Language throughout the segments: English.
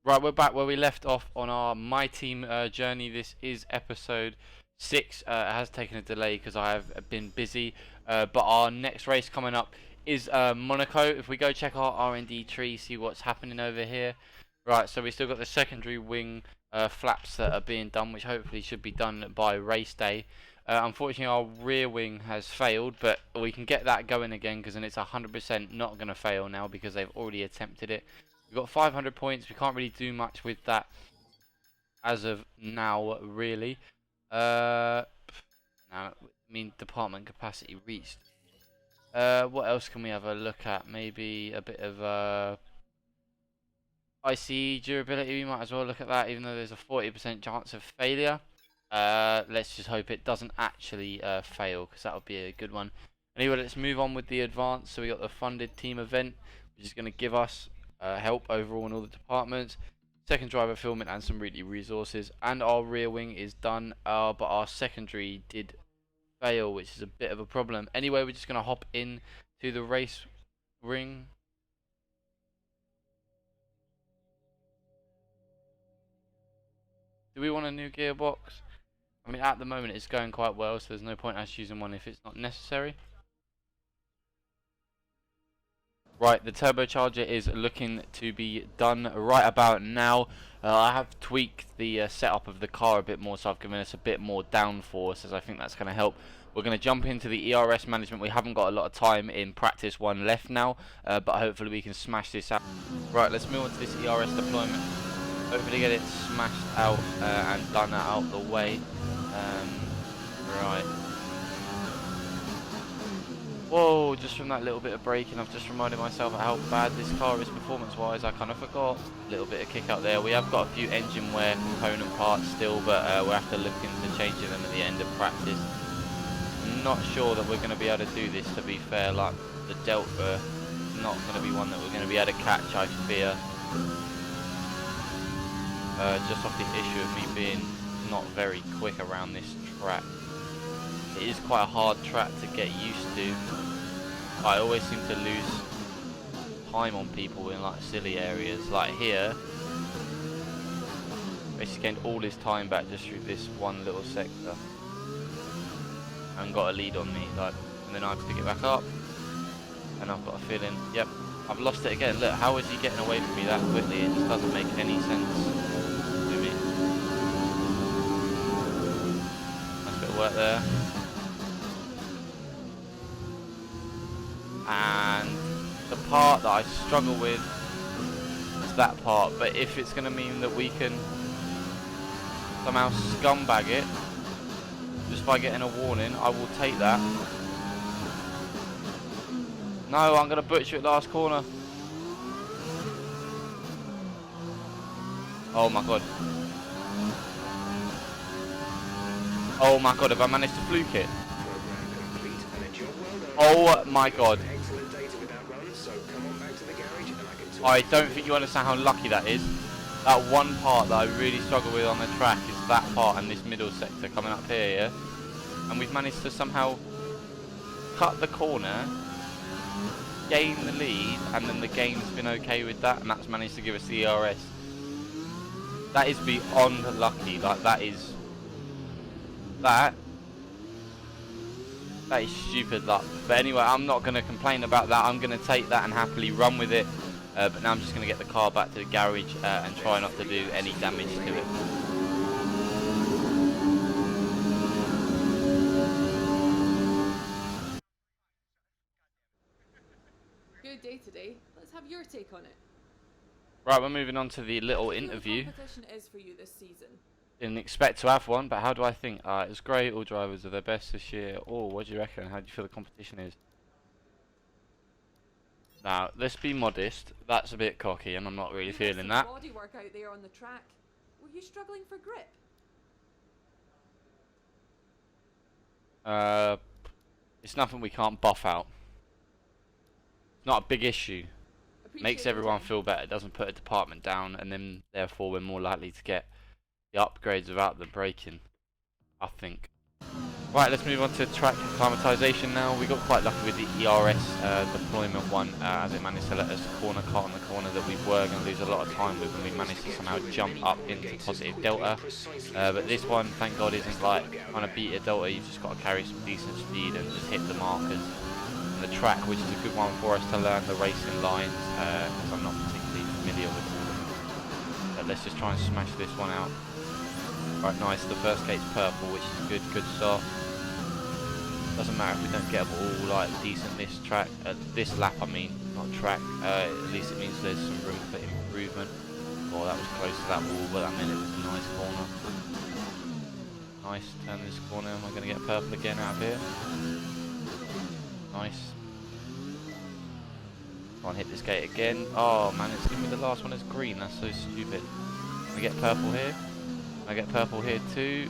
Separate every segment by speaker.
Speaker 1: Right, we're back where we left off on our My Team journey. This is episode 6. It has taken a delay because I have been busy, but our next race coming up is Monaco. If we go check our R&D tree, see what's happening over here. Right, so we still got the secondary wing flaps that are being done, which hopefully should be done by race day. Unfortunately, our rear wing has failed, but we can get that going again because then it's 100% not going to fail now because they've already attempted it. We've got 500 points. We can't really do much with that as of now, really. Now, I mean, department capacity reached. What else can we have a look at? Maybe a bit of ICE durability. We might as well look at that, even though there's a 40% chance of failure. Let's just hope it doesn't actually fail, because that would be a good one. Anyway, let's move on with the advance. So we got the funded team event, which is going to give us help overall in all the departments, second driver fulfillment and some really resources, and our rear wing is done, but our secondary did fail, which is a bit of a problem. Anyway, we're just going to hop in to the race ring. Do we want a new gearbox? I mean, at the moment it's going quite well, so there's no point us using one if it's not necessary. Right, the turbocharger is looking to be done right about now. I have tweaked the setup of the car a bit more, so I've given us a bit more downforce, as I think that's going to help. We're going to jump into the ERS management. We haven't got a lot of time in practice one left now, but hopefully we can smash this out. Right, let's move on to this ERS deployment. Hopefully get it smashed out and done out the way. Right. Whoa, just from that little bit of braking, I've just reminded myself of how bad this car is performance-wise. I kind of forgot. A little bit of kick out there. We have got a few engine wear component parts still, but we'll have to look into changing them at the end of practice. I'm not sure that we're going to be able to do this, to be fair. Like, the Delta is not going to be one that we're going to be able to catch, I fear. Just off the issue of me being not very quick around this track. It is quite a hard track to get used to. I always seem to lose time on people in like silly areas. Like here, basically gained all his time back just through this one little sector, and got a lead on me. Like, and then I have to pick it back up, and I've got a feeling, yep, I've lost it again. Look, how is he getting away from me that quickly? It just doesn't make any sense to me. Nice bit of work there. And the part that I struggle with is that part, but if it's going to mean that we can somehow scumbag it just by getting a warning, I will take that. No, I'm going to butcher it last corner. Oh my god. Oh my god, have I managed to fluke it? Oh my god. I don't think you understand how lucky that is. That one part that I really struggle with on the track is that part and this middle sector coming up here, yeah? And we've managed to somehow cut the corner, gain the lead, and then the game's been okay with that, and that's managed to give us the ERS. That is beyond lucky. Like, that is... That is stupid luck. But anyway, I'm not going to complain about that. I'm going to take that and happily run with it. But now I'm just going to get the car back to the garage and try not to do any damage to it.
Speaker 2: Good day today. Let's have your take on it.
Speaker 1: Right, we're moving on to the little interview.
Speaker 2: What competition is for you this season?
Speaker 1: Didn't expect to have one, but how do I think? It's great. All drivers are their best this year. Oh, what do you reckon? How do you feel the competition is? Now, let's be modest. That's a bit cocky, and I'm not really feeling that.
Speaker 2: Body work out there on the track. Were you struggling for grip?
Speaker 1: It's nothing we can't buff out. It's not a big issue. Makes everyone feel better. It doesn't put a department down, and then therefore we're more likely to get the upgrades without the braking, I think. Right, let's move on to track acclimatization now. We got quite lucky with the ERS deployment one, as it managed to let us corner cut on the corner that we were going to lose a lot of time with, and we managed to somehow jump up into positive delta. But this one, thank God, isn't like trying to beat a delta. You've just got to carry some decent speed and just hit the markers. And the track, which is a good one for us to learn the racing lines, because I'm not particularly familiar with all of them. But let's just try and smash this one out. Right, nice. The first gate's purple, which is good. Good start. Doesn't matter if we don't get them all like decent this track, this lap. I mean, not track. At least it means there's some room for improvement. Oh, that was close to that wall, but I mean it was a nice corner. Nice. Turn this corner. Am I going to get purple again out of here? Nice. Try and hit this gate again. Oh man, it's giving me the last one as green. That's so stupid. Can I get purple here? I get purple here too.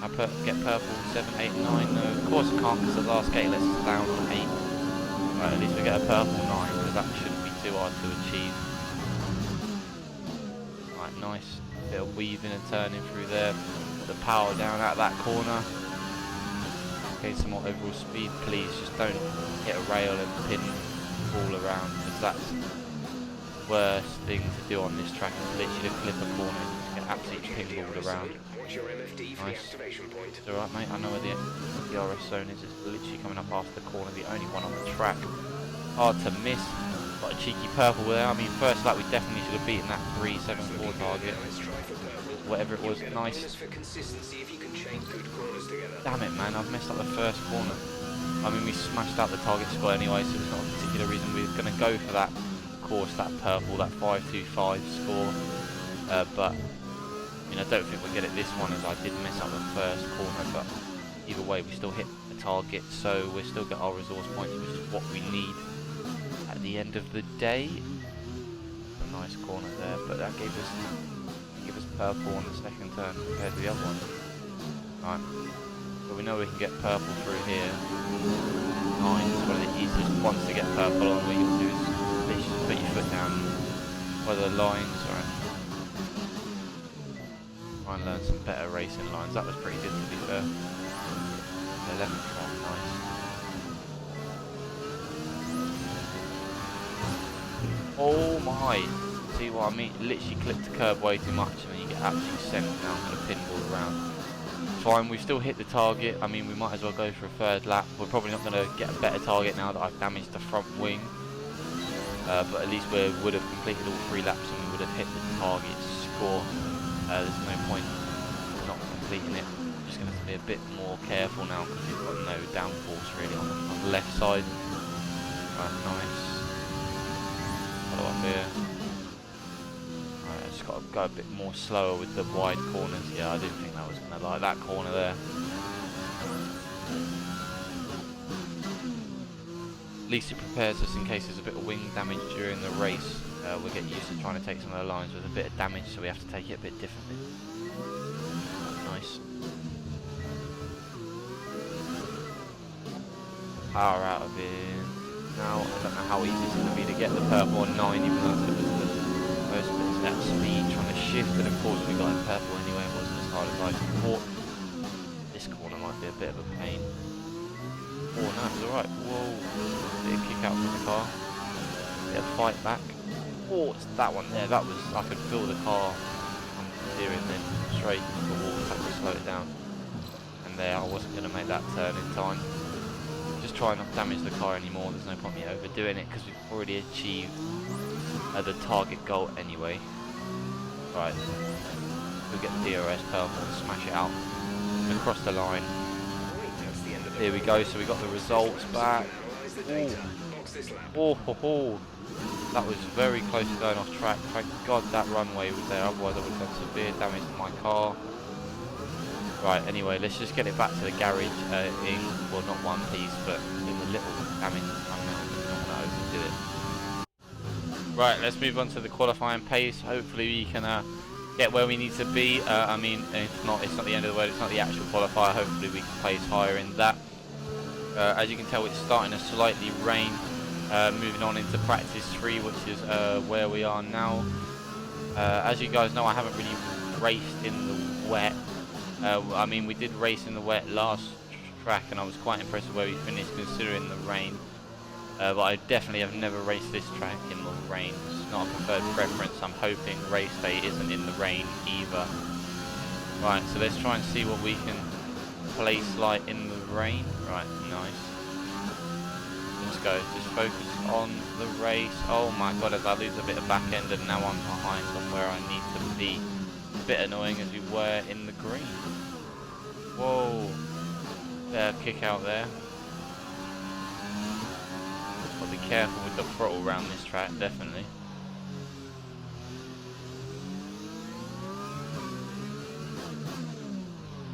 Speaker 1: I get purple 7, 8, 9. No, of course I can't because the last gate lets us down to 8. Right, at least we get a purple 9 because that shouldn't be too hard to achieve. Right, nice. Bit of weaving and turning through there. Put the power down at that corner. Gain some more overall speed, please. Just don't hit a rail and pin all around because that's the worst thing to do on this track. Is literally to clip a corner and just get absolutely pinballed around. Nice. It's alright mate, I know where the DRS zone is. It's literally coming up after the corner, the only one on the track. Hard to miss. Got a cheeky purple there. I mean, first lap we definitely should have beaten that 374 target. Whatever it was. Nice. Damn it man, I've messed up the first corner. I mean, we smashed out the target score anyway, so there's not a particular reason we were going to go for that. Of course, that purple, that 525 score. But I mean, I don't think we'll get it this one as I did mess up the first corner, but either way we still hit the target, so we still get our resource points, which is what we need at the end of the day. A nice corner there, but that gave us purple on the second turn compared to the other one. Right, so we know we can get purple through here. Nice, it's one of the easiest ones to get purple on. What you can do is literally just put your foot down where the lines are. Try and learn some better racing lines. That was pretty good to be fair. The 11th one, nice. Oh my! See what I mean? Literally clipped the curb way too much and then you get absolutely sent down to the pinball around. Fine, we've still hit the target. I mean, we might as well go for a third lap. We're probably not going to get a better target now that I've damaged the front wing. But at least we would have completed all 3 laps and we would have hit the target score. There's no point in not completing it. I'm just going to have to be a bit more careful now because we've got no downforce really on the left side. Right, nice. Follow up here. Right, I just got to go a bit more slower with the wide corners. Yeah, I didn't think that was going to like that corner there. At least it prepares us in case there's a bit of wing damage during the race. We'll get used to trying to take some of the lines with a bit of damage, so we have to take it a bit differently. Nice. Power out of here. Now, I don't know how easy it's going to be to get the purple on 9, even though it was the most bit at speed, trying to shift, and of course we got it purple anyway, it wasn't as hard as I thought. This corner might be a bit of a pain. Oh no, it was alright. Whoa. Bit of kick out from the car. Bit of fight back. Oh, it's that one there. That was, I could feel the car from steering then straight into the wall. Had to slow it down. And there, I wasn't going to make that turn in time. Just try not to damage the car anymore. There's no point in me overdoing it because we've already achieved the target goal anyway. Right. We'll get the DRS purple and smash it out. Across the line. Here we go. So we got the results back. Oh, ho, ho. That was very close to going off track. Thank God that runway was there, otherwise I would have done severe damage to my car. Right, anyway, let's just get it back to the garage in, well, not one piece, but in a little damage. I'm not going to overdo it. Right, let's move on to the qualifying pace. Hopefully we can get where we need to be. I mean, if not, it's not the end of the world, it's not the actual qualifier. Hopefully we can place higher in that. As you can tell, it's starting to slightly rain. Moving on into practice 3, which is where we are now. As you guys know, I haven't really raced in the wet. I mean, we did race in the wet last track, and I was quite impressed with where we finished considering the rain. But I definitely have never raced this track in the rain. It's not a preferred preference. I'm hoping race day isn't in the rain either. Right, so let's try and see what we can place like in the rain. Right, nice. Let's go. Just focus on the race. Oh my god, as I lose a bit of back end and now I'm behind on where I need to be. A bit annoying as we were in the green. Whoa. Kick out there. Got to be careful with the throttle around this track, definitely.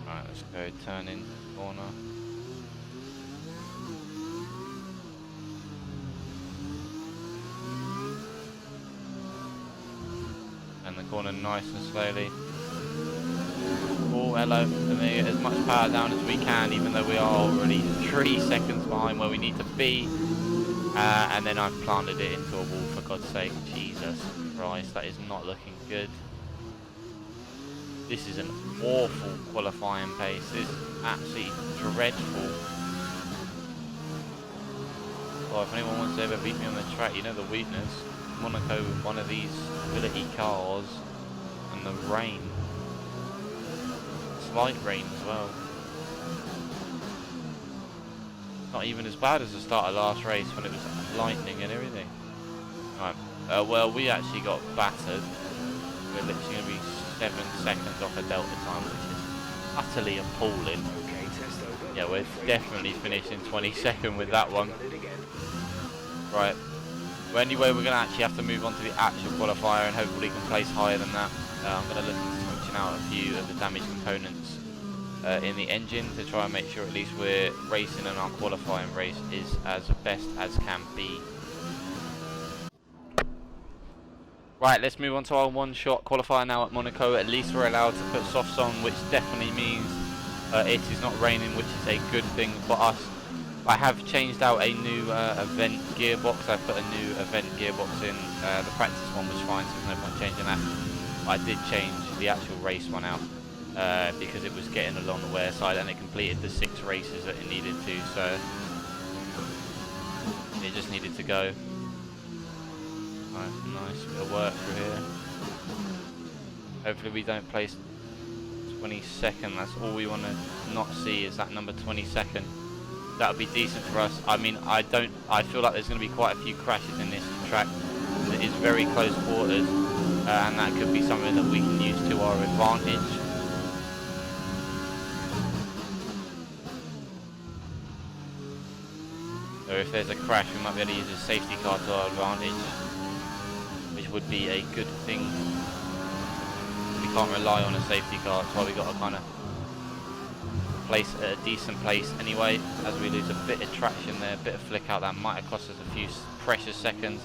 Speaker 1: Right, let's go turn in corner. And the corner nice and slowly. Oh, hello. And then get as much power down as we can, even though we are already 3 seconds behind where we need to be. And then I've planted it into a wall, for God's sake. Jesus Christ, that is not looking good. This is an awful qualifying pace. This is absolutely dreadful. Well, if anyone wants to ever beat me on the track, you know the weakness. Monaco with one of these ability cars and the rain. Slight rain as well. Not even as bad as the start of last race when it was lightning and everything. Right. Well, we actually got battered. We're literally going to be 7 seconds off a delta time, which is utterly appalling. Yeah, we're definitely finishing 22nd with that one. Right. Well, anyway, we're going to actually have to move on to the actual qualifier and hopefully can place higher than that. I'm going to look into switching out a few of the damaged components in the engine to try and make sure at least we're racing and our qualifying race is as best as can be. Right, let's move on to our one-shot qualifier now at Monaco. At least we're allowed to put softs on, which definitely means it is not raining, which is a good thing for us. I have changed out a new event gearbox. I put a new event gearbox in. The practice one was fine, so there's no point changing that. I did change the actual race one out because it was getting along the wear side and it completed the 6 races that it needed to, so it just needed to go. Nice bit of work through here. Hopefully we don't place 22nd. That's all we want to not see is that number 22nd. That would be decent for us. I mean, I feel like there's going to be quite a few crashes in this track. It is very close quarters, and that could be something that we can use to our advantage. So if there's a crash, we might be able to use a safety car to our advantage, which would be a good thing. We can't rely on a safety car, that's why we got to kind of place at a decent place anyway. As we lose a bit of traction there, a bit of flick out, that might have cost us a few precious seconds.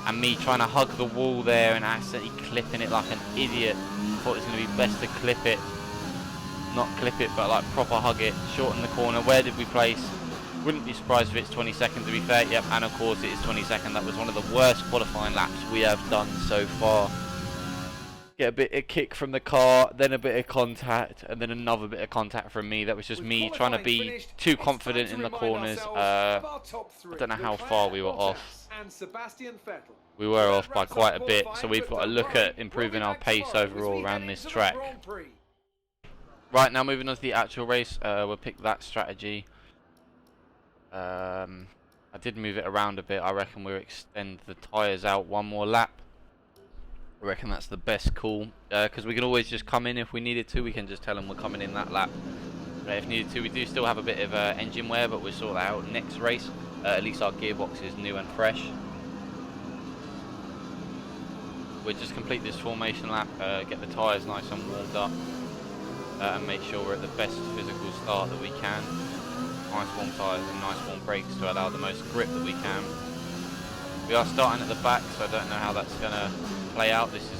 Speaker 1: And me trying to hug the wall there and accidentally clipping it like an idiot. Thought it was going to be best to clip it, not clip it, but like proper hug it, shorten the corner. Where did we place? Wouldn't be surprised if it's 22nd to be fair. Yep, and of course it is 22nd. That was one of the worst qualifying laps we have done so far. Get a bit of kick from the car, then a bit of contact, and then another bit of contact from me. That was just me trying to be too confident in the corners. I don't know how far we were off. We were off by quite a bit, so we've got to look at improving our pace overall around this track. Right, now moving on to the actual race, we'll pick that strategy. I did move it around a bit. I reckon we'll extend the tyres out one more lap. I reckon that's the best call, because we can always just come in if we needed to. We can just tell them we're coming in that lap if needed to. We do still have a bit of engine wear, but we'll sort that out next race. At least our gearbox is new and fresh. We'll just complete this formation lap, get the tyres nice and warmed up, and make sure we're at the best physical start that we can. Nice warm tyres and nice warm brakes to allow the most grip that we can. We are starting at the back, so I don't know how that's going to play out. This is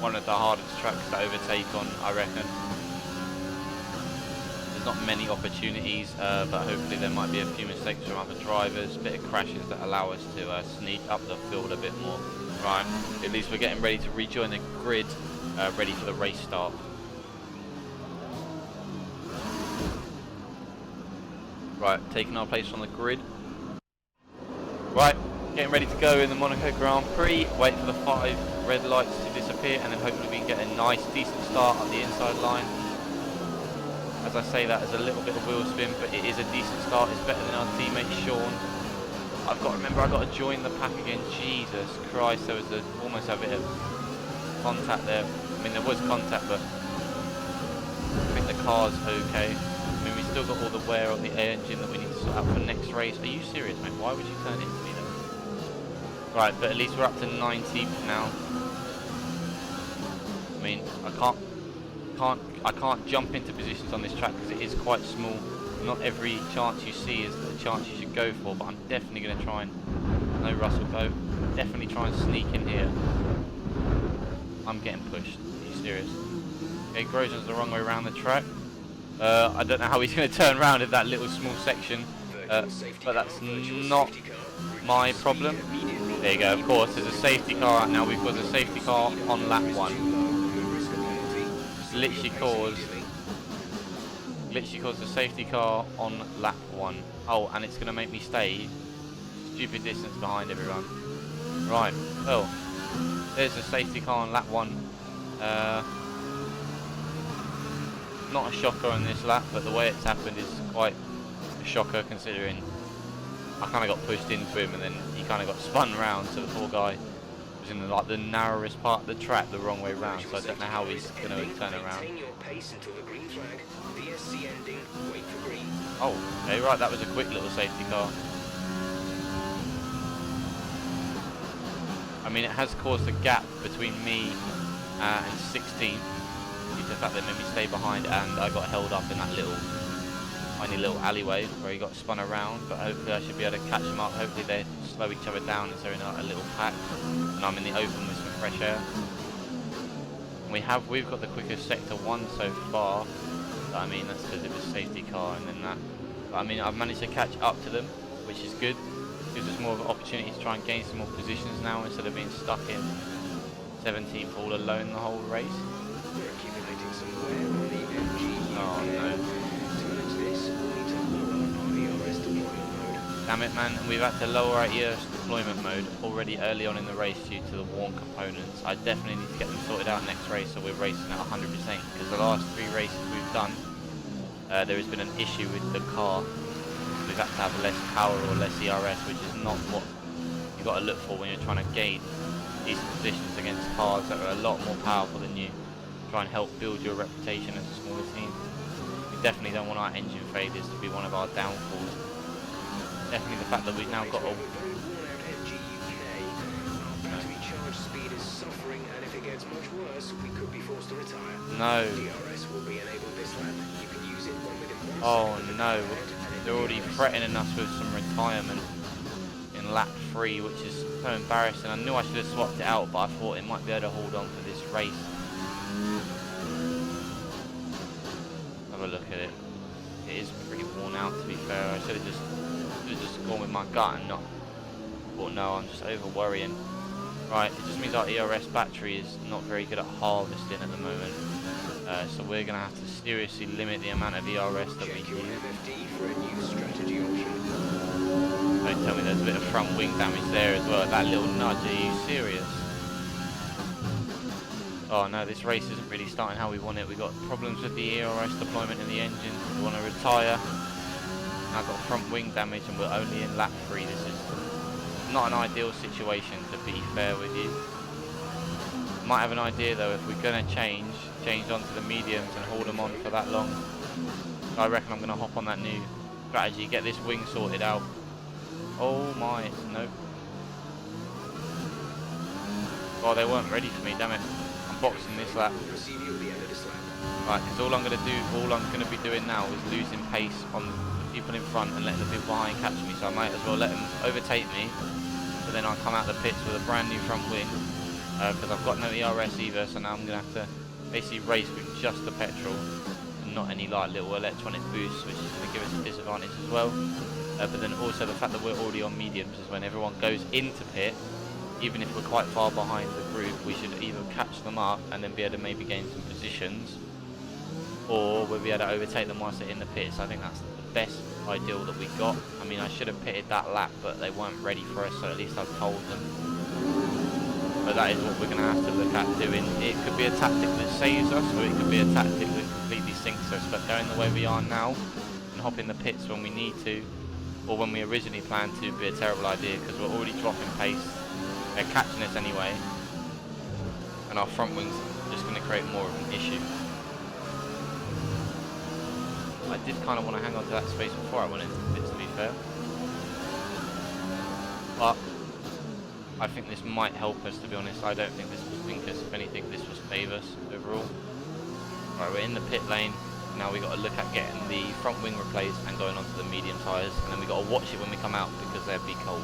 Speaker 1: one of the hardest tracks to overtake on, I reckon. There's not many opportunities, but hopefully there might be a few mistakes from other drivers, a bit of crashes that allow us to sneak up the field a bit more. Right, at least we're getting ready to rejoin the grid, ready for the race start. Right, taking our place on the grid. Right, getting ready to go in the Monaco Grand Prix. Wait for the 5 red lights to disappear, and then hopefully we can get a nice, decent start on the inside line. As I say that, as a little bit of wheel spin, but it is a decent start. It's better than our teammate Sean. I've got to remember, I've got to join the pack again. Jesus Christ, there was almost a bit of contact there. I mean, there was contact, but I think the car's okay. I mean, we still got all the wear on the engine that we need to sort out for next race. Are you serious, mate? Why would you turn into me though? Right, but at least we're up to 19th now. I mean, I can't jump into positions on this track because it is quite small. Not every chance you see is the chance you should go for, but I'm definitely going to try and... No Russell, go. Definitely try and sneak in here. I'm getting pushed. Are you serious? Okay, Grosjean's the wrong way around the track. I don't know how he's going to turn around in that little small section, but that's not my problem. There you go, of course, there's a safety car out now. We've got a safety car on lap 1. It's literally caused a safety car on lap 1. Oh, and it's going to make me stay stupid distance behind everyone. Right, well, there's a safety car on lap 1. Not a shocker on this lap, but the way it's happened is quite a shocker considering I kind of got pushed into him and then he kind of got spun round, so the poor guy was in the narrowest part of the track the wrong way round, so I don't know how he's going to turn around. Oh, okay, right, that was a quick little safety car. I mean, it has caused a gap between me and 16. Due to the fact that it made me stay behind, and I got held up in that tiny little alleyway where he got spun around, but hopefully I should be able to catch him up. Hopefully they slow each other down as they're in a little pack and I'm in the open with some fresh air. And we've got the quickest sector 1 so far, but I mean that's because it was safety car and then that. But I mean I've managed to catch up to them, which is good. Gives us more of an opportunity to try and gain some more positions now instead of being stuck in 17th all alone the whole race. Oh no. Damn it, man, we've had to lower our EOS deployment mode already early on in the race due to the worn components. I definitely need to get them sorted out next race so we're racing at 100%, because the last 3 races we've done, there has been an issue with the car. We've had to have less power or less ERS, which is not what you've got to look for when you're trying to gain decent positions against cars that are a lot more powerful than you. Try and help build your reputation as a smaller team. We definitely don't want our engine failures to be one of our downfalls. Definitely the fact that we've now got a... No. Oh no, they're already threatening us with some retirement in lap 3, which is so embarrassing. I knew I should have swapped it out, but I thought it might be able to hold on for this race. Have a look at it. It is pretty worn out, to be fair. I should have just gone with my gut and not thought, no, I'm just over worrying. Right, it just means our ERS battery is not very good at harvesting at the moment. So we're going to have to seriously limit the amount of ERS that we use. Don't tell me there's a bit of front wing damage there as well. That little nudge, are you serious? Oh no, this race isn't really starting how we want it. We've got problems with the ERS deployment in the engine. We want to retire. I've got front wing damage and we're only in lap 3. This is not an ideal situation, to be fair with you. Might have an idea though, if we're going to change onto the mediums and hold them on for that long. I reckon I'm going to hop on that new strategy, get this wing sorted out. Oh my, no. Oh, they weren't ready for me, damn it. I'm boxing this lap. Right, because all I'm going to be doing now is losing pace on the people in front and letting the people behind catch me, so I might as well let them overtake me, so then I'll come out the pits with a brand new front wing, because I've got no ERS either, so now I'm going to have to basically race with just the petrol and not any like little electronic boosts, which is going to give us a disadvantage as well. But then also the fact that we're already on mediums is when everyone goes into pit, even if we're quite far behind the group, we should either catch them up and then be able to maybe gain some positions, or we'll be able to overtake them whilst they're in the pits. I think that's the best ideal that we got. I mean, I should have pitted that lap, but they weren't ready for us, so at least I've told them. But that is what we're going to have to look at doing. It could be a tactic that saves us, or it could be a tactic that completely sinks us. But going the way we are now, and hopping the pits when we need to, or when we originally planned to, would be a terrible idea, because we're already dropping pace. They're catching us anyway, and our front wings are just going to create more of an issue. I did kind of want to hang on to that space before I went into the pits, to be fair. But I think this might help us, to be honest. I don't think this will sink us. If anything, this will save us overall. Right, we're in the pit lane. Now we've got to look at getting the front wing replaced and going onto the medium tyres. And then we've got to watch it when we come out, because they'll be cold.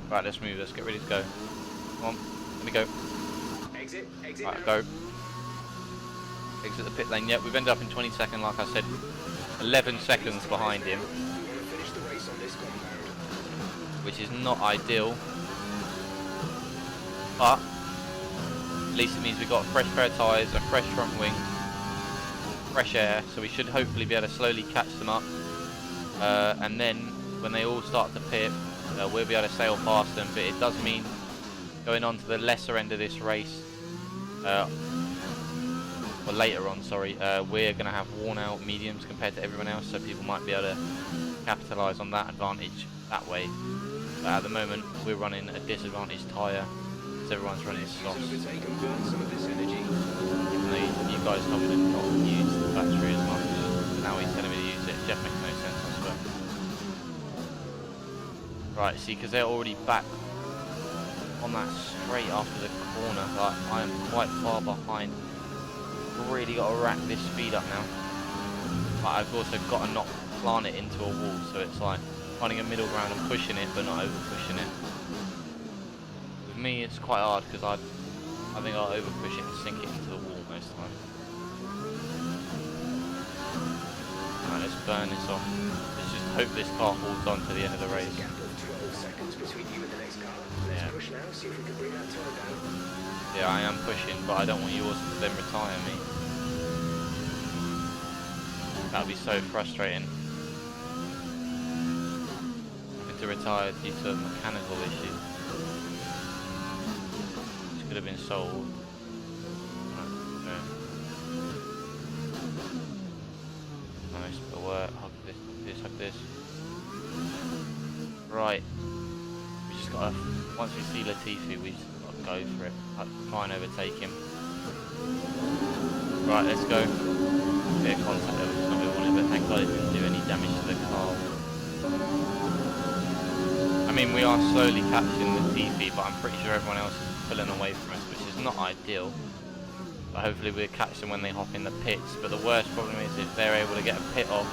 Speaker 1: Right, let's move. Let's get ready to go. Come on, let me go.
Speaker 3: Exit
Speaker 1: right, go. Exit the pit lane. Yep, we've ended up in 22nd, like I said. 11 seconds behind him, which is not ideal. But at least it means we've got a fresh pair of tyres, a fresh front wing, fresh air, so we should hopefully be able to slowly catch them up. And then when they all start to pit, we'll be able to sail past them. But it does mean going on to the lesser end of this race, or later on, sorry, we're going to have worn out mediums compared to everyone else, so people might be able to capitalise on that advantage that way. But at the moment, we're running a disadvantaged tyre, because everyone's running softs. Even though you guys told me to not use the battery as much, now he's telling me to use it. Jeff makes no sense, I swear. Right, see, because they're already back on that straight after the corner. Like, I am quite far behind. Really got to rack this speed up now. But I've also got to not plant it into a wall, so it's like finding a middle ground and pushing it, but not over pushing it. With me, it's quite hard, because I think I'll over push it and sink it into the wall most of the time. Alright, let's burn this off. Let's just hope this car holds on to the end of the race. Yeah, I am pushing, but I don't want yours to then retire me. That would be so frustrating. Having to retire due to a mechanical issue, which could have been solved. Right, nice bit of work. Hug this, hug this, hug this. Right. We just gotta, once we see Latifi, we just gotta go for it. Try and overtake him. Right, let's go. Bit of contact there, which is not what we wanted, but thank God it didn't do any damage to the car. I mean, we are slowly catching Latifi, but I'm pretty sure everyone else is pulling away from us, which is not ideal. But hopefully we'll catch them when they hop in the pits. But the worst problem is if they're able to get a pit off,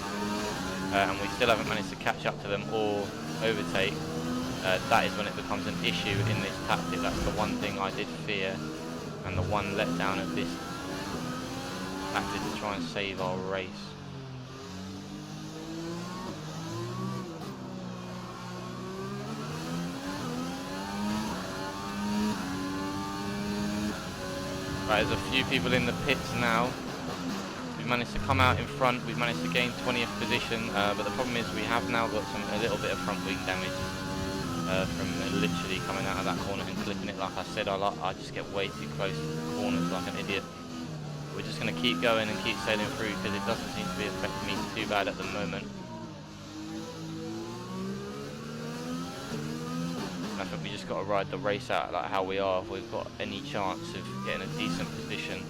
Speaker 1: and we still haven't managed to catch up to them or overtake, that is when it becomes an issue in this tactic. That's the one thing I did fear, and the one letdown of this tactic to try and save our race. Right, there's a few people in the pits now. We've managed to come out in front, we've managed to gain 20th position, but the problem is we have now got a little bit of front wing damage from literally coming out of that corner and clipping it. Like I said, I just get way too close to the corners like an idiot. We're just going to keep going and keep sailing through, because it doesn't seem to be affecting me too bad at the moment. I think we just got to ride the race out like how we are if we've got any chance of getting a decent position.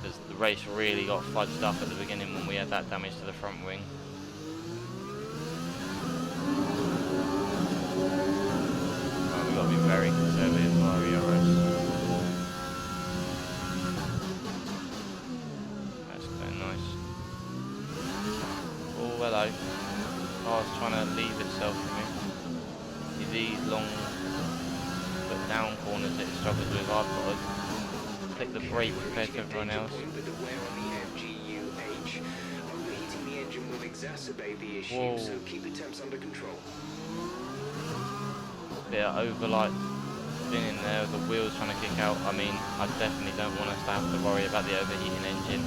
Speaker 1: Because the race really got fudged up at the beginning when we had that damage to the front wing. Right, we've got to be very conservative with our ERS. That's going nice. Oh, hello. Oh, it's trying to leave itself from me. These long but down corners that it struggles with, I've got to click the brake compared to everyone else. Whoa. bit of overlight spinning there, the wheels trying to kick out. I mean, I definitely don't want us to have to worry about the overheating engine.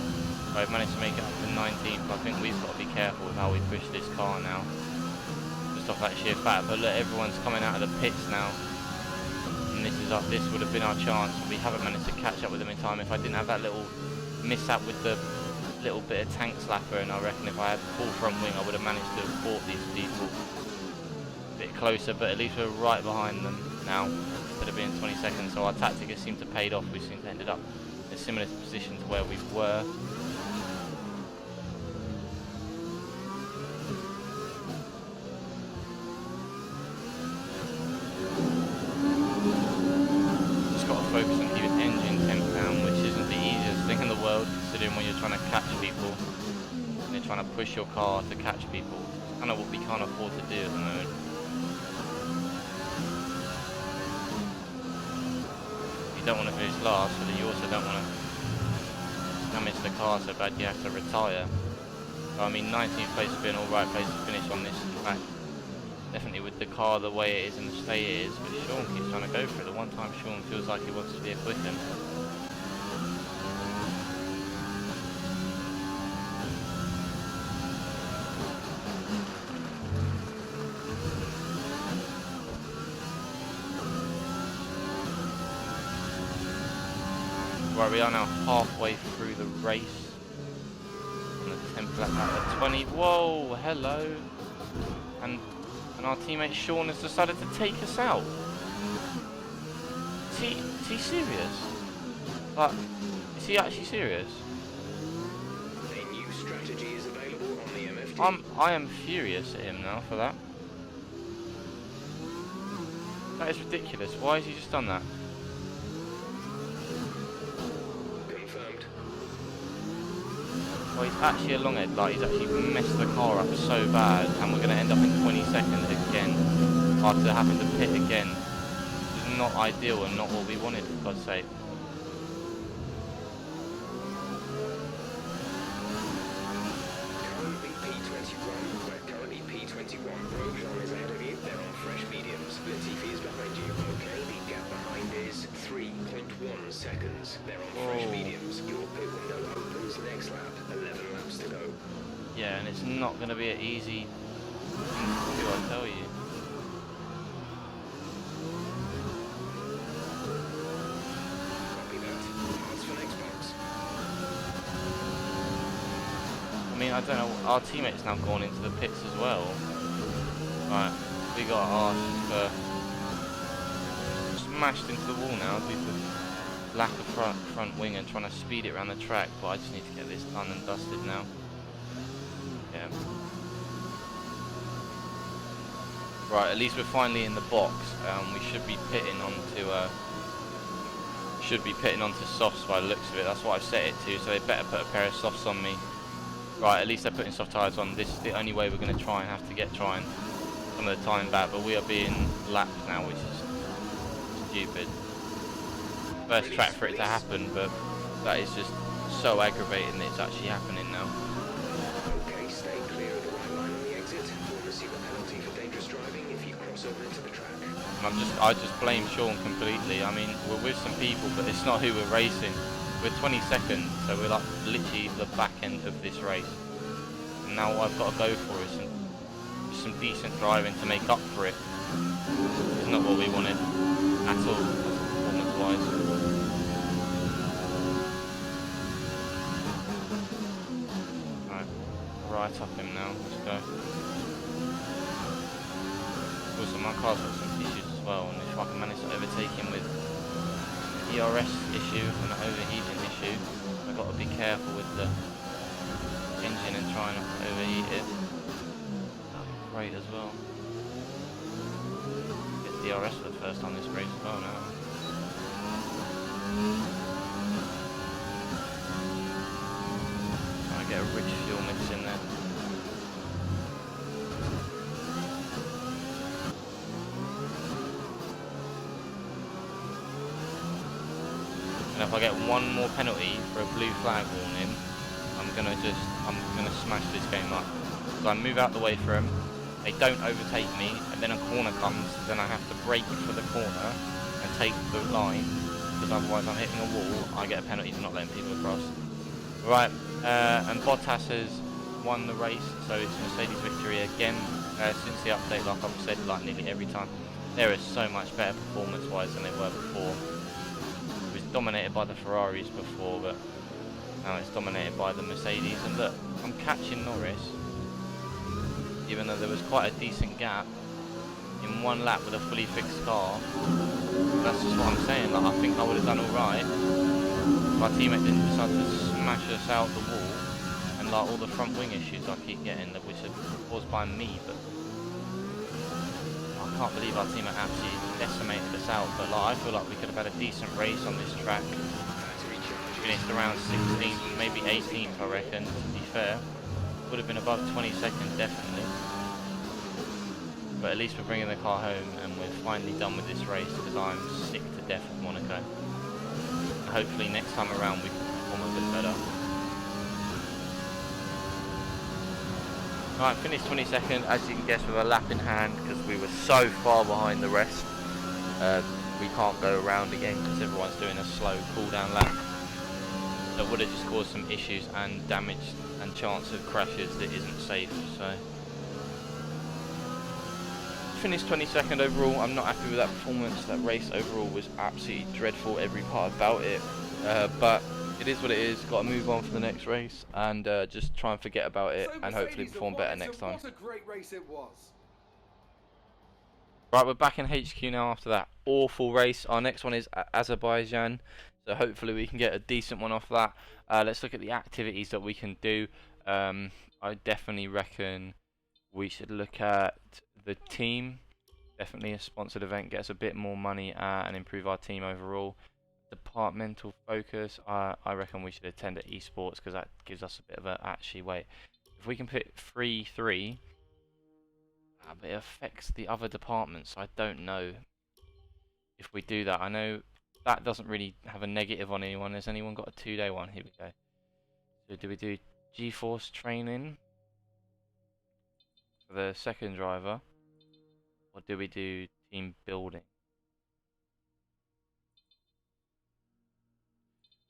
Speaker 1: I've managed to make it up to 19th. I think we've got to be careful with how we push this car now. Just off that sheer fact. But look, everyone's coming out of the pits now. And this would have been our chance. We haven't managed to catch up with them in time. If I didn't have that little mishap with the little bit of tank slapper, and I reckon if I had full front wing, I would have managed to have fought these people a bit closer. But at least we're right behind them now, instead of being 20 seconds. So our tactic has seemed to paid off. We seem to ended up in a similar position to where we were. Focus on keeping engine temp down, which isn't the easiest thing in the world, considering when you're trying to catch people and you're trying to push your car to catch people. It's kind of what we can't afford to do at the moment. You don't want to finish last, but you also don't want to damage the car so bad you have to retire. So, I mean, 19th place would be an alright place to finish on this track. Definitely with the car the way it is and the state it is, but Sean keeps trying to go for it. The one time Sean feels like he wants to be a quickin'. Right, we are now halfway through the race. On the 10th lap out of 20. Whoa, hello. And our teammate Sean has decided to take us out. Is he serious? Like, is he actually serious?
Speaker 3: A new strategy is available on the MFT.
Speaker 1: I am furious at him now for that. That is ridiculous. Why has he just done that?
Speaker 3: Confirmed.
Speaker 1: Well, he's actually a longhead, like he's actually messed the car up so bad, and we're going to end up in 22nd again, after having to pit again. Which is not ideal and not what we wanted, for God's sake.
Speaker 3: Currently P21, we're currently P21. Grosjean is ahead of you, they're on fresh mediums. Latifi is behind you. Okay, the gap behind is 3.1 seconds. They're on fresh mediums. Your pit window opens next lap. 11 laps to go.
Speaker 1: Yeah, and it's not going to be an easy thing to do, I tell you.
Speaker 3: Copy that. Parts for next box.
Speaker 1: I mean, I don't know, our teammates now gone into the pits as well. Right, we got ours for smashed into the wall now due to lack of front wing and trying to speed it around the track, but I just need to get this done and dusted now. Yeah. Right, at least we're finally in the box. We should be pitting onto softs by the looks of it. That's what I've set it to, so they better put a pair of softs on me. Right, at least they're putting soft tyres on. This is the only way we're going to try and have to get trying some of the time back, but we are being lapped now, which is stupid. First track for it to happen, but that is just so aggravating that it's actually happening now.
Speaker 3: Okay, stay clear of the right line on the exit. You'll receive a penalty for dangerous driving if you cross over into the track.
Speaker 1: And I just blame Sean completely. I mean, we're with some people, but it's not who we're racing. We're 20 seconds, so we're like literally the back end of this race. And now what I've got to go for is some decent driving to make up for it. It's not what we wanted at all, performance-wise. Right up him now, let's go. Also, my car's got some issues as well, and if I can manage to overtake him with ERS issue and an overheating issue, I've got to be careful with the engine and try not to overheat it. That'd be great as well. Get DRS for the first time this race as well now. Trying to get a rich fuel mix in there. And if I get one more penalty for a blue flag warning, I'm gonna smash this game up. So I move out the way for him, they don't overtake me, and then a corner comes, then I have to brake for the corner and take the line, because otherwise I'm hitting a wall. I get a penalty for not letting people across. Right, and Bottas has won the race, so it's Mercedes victory again since the update. Like I've said, like nearly every time, there is so much better performance-wise than they were before. It was dominated by the Ferraris before, but now it's dominated by the Mercedes. And look, I'm catching Norris, even though there was quite a decent gap in one lap with a fully fixed car. That's just what I'm saying. Like, I think I would have done all right. My teammate didn't decide to smash us out the wall, and like all the front wing issues I keep getting, that which are caused by me. But I can't believe our teammate absolutely decimated us out. But like, I feel like we could have had a decent race on this track. Finished around 16th, maybe 18th, I reckon. To be fair, would have been above 20 seconds definitely. But at least we're bringing the car home, and we're finally done with this race, because I'm sick to death of Monaco. Hopefully next time around we can perform a bit better. Right, finished 22nd, as you can guess, with a lap in hand, because we were so far behind the rest. We can't go around again because everyone's doing a slow cool down lap. That would have just caused some issues and damage and chance of crashes that isn't safe. So finished 22nd overall. I'm not happy with that performance. That race overall was absolutely dreadful, every part about it. But it is what it is. Got to move on for the next race and just try and forget about it, and hopefully perform better next time.
Speaker 4: What a great race it was.
Speaker 1: Right, we're back in HQ now after that awful race. Our next one is Azerbaijan, so hopefully we can get a decent one off that. Let's look at the activities that we can do. I definitely reckon we should look at the team. Definitely a sponsored event, get us a bit more money and improve our team overall. Departmental focus, I reckon we should attend at esports, because that gives us a bit of a, actually wait, if we can put 3-3, but it affects the other departments. I don't know if we do that. I know that doesn't really have a negative on anyone. Has anyone got a 2-day one? Here we go. So do we do G-Force training for the second driver, or do we do team building?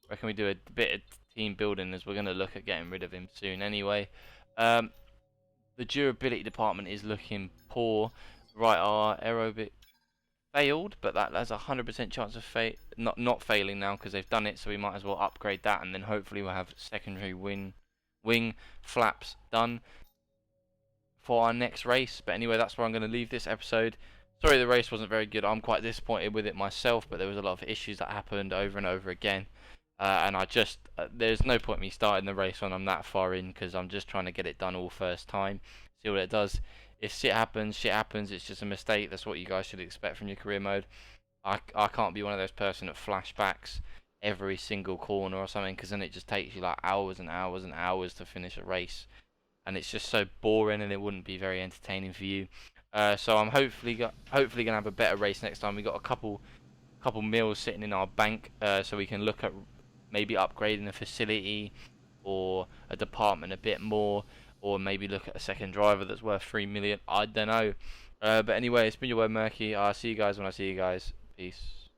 Speaker 1: I reckon we do a bit of team building, as we're going to look at getting rid of him soon anyway. The durability department is looking poor. Right, our aerobic failed, but that has a 100% chance of not failing now, because they've done it, so we might as well upgrade that, and then hopefully we'll have secondary wing flaps done for our next race. But anyway, that's where I'm going to leave this episode. Sorry the race wasn't very good. I'm quite disappointed with it myself, but there was a lot of issues that happened over and over again. And I just, there's no point me starting the race when I'm that far in, because I'm just trying to get it done all first time, see what it does. If shit happens, it's just a mistake. That's what you guys should expect from your career mode. I can't be one of those person that flashbacks every single corner or something, because then it just takes you like hours and hours and hours to finish a race, and it's just so boring, and it wouldn't be very entertaining for you. So I'm hopefully gonna have a better race next time. We got a couple mils sitting in our bank, so we can look at maybe upgrading a facility or a department a bit more, or maybe look at a second driver that's worth 3 million. I don't know. But anyway, it's been your word Murky. I'll see you guys when I see you guys. Peace.